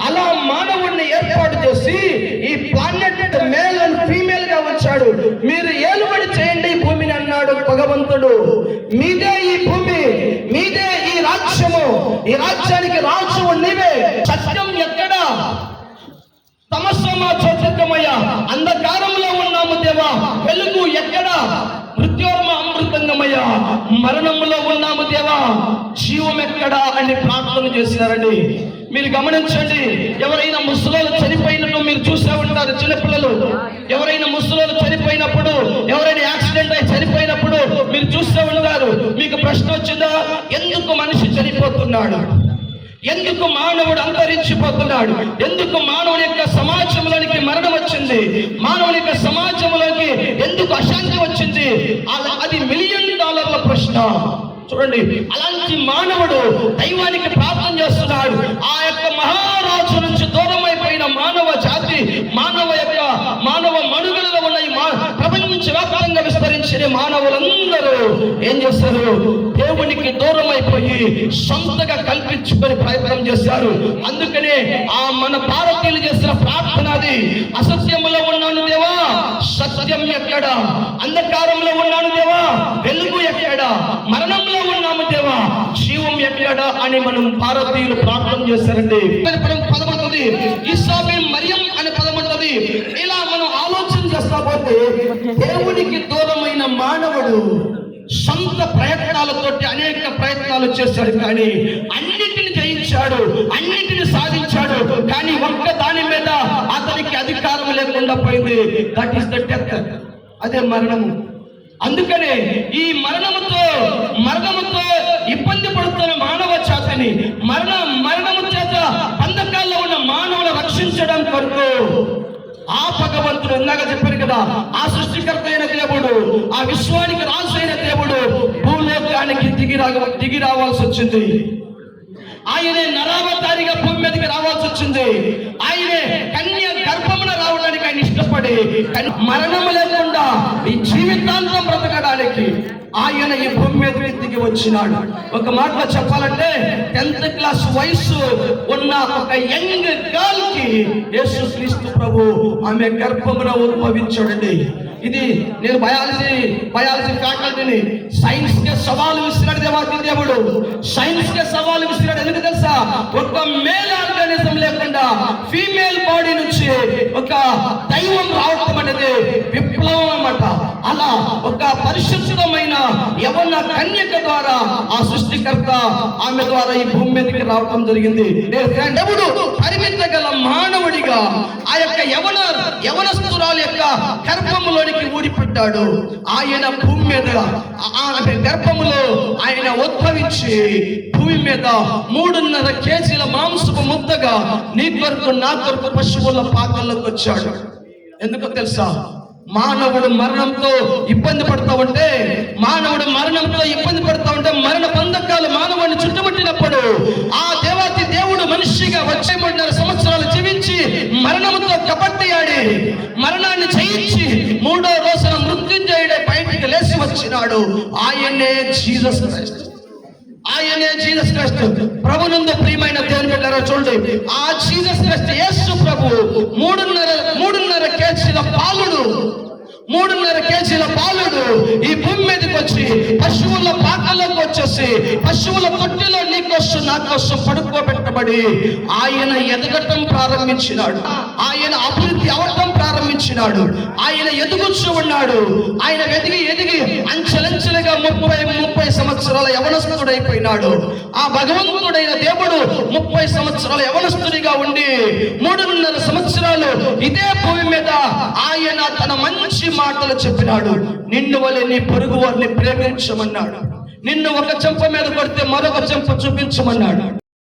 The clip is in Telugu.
అలా మానవుడిని ఏర్పాటు చేసి ఈ ప్లానెట్ మేల్ అండ్ ఫీమేల్ గా వచ్చాడు. మీరు ఏలుబడి చేయండి ఈ భూమిని అన్నాడు భగవంతుడు. మీదే ఈ భూమి, మీదే ఈ రాజ్యము, ఈ రాజ్యానికి రాజు నీవే. సత్యం ఎక్కడా? తమస్సమా చోచకమయ, అంధకారంలో ఉన్నాము దేవా. వెలుగు ఎక్కడా? మృత్యోర్మ అమృతంగమయ, మరణంలో ఉన్నాము దేవా. జీవం ఎక్కడా అని ప్రార్థన చేశారండి. మీరు గమనించండి, ఎవరైనా ముసలోళ్ళు చనిపోయినట్టు మీరు చూసే ఉంటారు. చిన్నపిల్లలు ఎవరైనా ముసలోళ్ళు చనిపోయినప్పుడు, ఎవరైనా యాక్సిడెంట్ అయి చనిపోయినప్పుడు మీరు చూస్తూ ఉంటారు. మీకు ప్రశ్న వచ్చిందా? ఎందుకు మనిషి చనిపోతున్నాడు? ఎందుకు మానవుడు అంతరించిపోతున్నాడు? ఎందుకు మానవుని యొక్క సమాజంలోనికి మరణం వచ్చింది? మానవుని యొక్క సమాజంలోకి ఎందుకు అశాంతి వచ్చింది? అది $1,000,000 ప్రశ్న. చూడండి, అలాంటి మానవుడు దైవానికి ప్రార్థన చేస్తున్నాడు. ఆ యొక్క మహారాజు నుంచి దూరం అయిపోయిన మానవ జాతి, మానవ మనుగడలో ఉన్న ప్రపంచవ్యాప్తంగా విస్తరించిన మానవులందరూ ఏం చేస్తారు? దేవునికి దూరం అయిపోయి సొంతగా కల్పించుకొని ప్రయత్నం చేశారు. అందుకనే మన భారతీయులు చేసిన ప్రార్థన అది. అసత్యంలో ఉన్నాను దేవా, సత్యం ఎక్కడా? అంధకారంలో ఉన్నాను దేవా, వెలుగు ఎక్కడా? మరణంలో ఉన్నాము దేవా, జీవం ఎక్కడా అని మనం భారతీయులు ప్రార్థన చేశారండి. పదం ఉంటుంది, ఈసాబి మరియం అనే పదం ఉంటుంది. ఇలా మనం ఆలోచన చేస్తా పోతే దేవునికి దూరమైన మానవుడు సొంత ప్రయత్నాలతోటి అనేక ప్రయత్నాలు చేశాడు, కానీ అన్నిటిని జయించాడు, అన్నిటిని సాధించాడు. కానీ ఒక్క దాని మీద అతనికి అధికారం లేకుండా పోయింది. దట్ ఈస్ ద డెత్, అదే మరణము. అందుకనే ఈ మరణముతో ఇబ్బంది పడుతున్న మానవ జాతిని మరణము చేత బంధకాల్లో ఉన్న మానవులను రక్షించడం కొరకు ఆ భగవంతుడు, ఇందాక చెప్పారు కదా, ఆ సృష్టికర్త అయిన దేవుడు, ఆ విశ్వానికి రాజు అయిన దేవుడు భూలోకానికి దిగి రావాల్సి వచ్చింది. ఆయనే నరావతారిగా భూమి మీదకి రావాల్సి వచ్చింది. ఆయనే కన్య గర్భమున రావడానికి ఆయన ఇష్టపడి మరణము లేకుండా ఈ జీవితాంతం బ్రతకడానికి ఆయన ఈ భూమి మీదకి దిగి వచ్చినాడు. ఒక మాటలో చెప్పాలంటే 10th క్లాస్ వయసు ఉన్న ఒక యంగ్ గర్ల్ కి యేసుక్రీస్తు ప్రభు ఆమె గర్భమున ఉద్భవించాడండి. ఇది నేను బయాలజీ ఫ్యాకల్టీని. సైన్స్ కే సవాలు విసిరాడు దేవాది దేవుడు. సైన్స్ కే సవాలు విసిరాడు. ఎందుకు తెలుసా? ఒక మేల్ ఆర్గానిజం లేకుండా ఫీమేల్ బాడీ నుంచి ఒక దైవం రావడం అనేది విప్లవం అన్నమాట. అలా ఒక పరిశుద్ధమైన యవన కన్యక ద్వారా ఆ సృష్టికర్త ఆమె ద్వారా ఈ భూమి మీదకి రావడం జరిగింది. దేవుడు పరిమితగల మానవుడిగా ఆ యొక్క యవనస్తురాలు యొక్క గర్భములోనికి ఊడిపడ్డాడు. ఆయన భూమి మీద గర్భములో ఆయన ఉద్భవించి భూమి మీద 3.5 కేజీల మాంసపు ముద్దగా నీ కొరకు నా కొరకు పశువుల పాకల్లోకి వచ్చాడు. ఎందుకో తెలుసా? మానవుడు మరణంతో ఇబ్బంది పడతా ఉంటే మరణ బంధకాలు మానవుడిని చుట్టుముట్టినప్పుడు ఆ దేవాతి దేవుడు మనిషిగా 3.5 సంవత్సరాలు జీవించి మరణంతో కబడ్డీ ఆడి మరణాన్ని జయించి 3వ రోజున మృత్యుంజయుడే బయటికి లేచి వచ్చినాడు. ఆయనే జీసస్ క్రైస్ట్. ప్రభునందు ప్రియమైన దేవుని బిడ్డలారా, చూడండి, ఆ జీసస్ క్రైస్ట్ యేసు ప్రభు 3.5 కేజీల పాలుడు ఈ భూమి మీదకి వచ్చి పశువుల పాకలోకి వచ్చేసి పశువుల తొట్టిలో నీ కోసం నా కోసం పడుకోబెట్టబడి ఆయన ఎదగటం ప్రారంభించినాడు. ఆయన అభివృద్ధి అవటం ప్రారంభించినాడు. ఆయన ఎదుగుచూ ఉన్నాడు. ఆయన ఎదిగి అంచెలంచెలుగా 30 సంవత్సరాల యవనస్తుడైపోయినాడు. ఆ భగవంతుడైన దేవుడు 30 సంవత్సరాల యవనస్తుడిగా ఉండి 3.5 సంవత్సరాలు ఇదే భూమి మీద ఆయన తన మంచి మాటలు చెప్పినాడు. నిన్ను వలె నీ పొరుగు వారిని ప్రేమించమన్నాడు. నిన్ను ఒక చెంప మీద కొడితే మరొక చెంప చూపించమన్నాడు.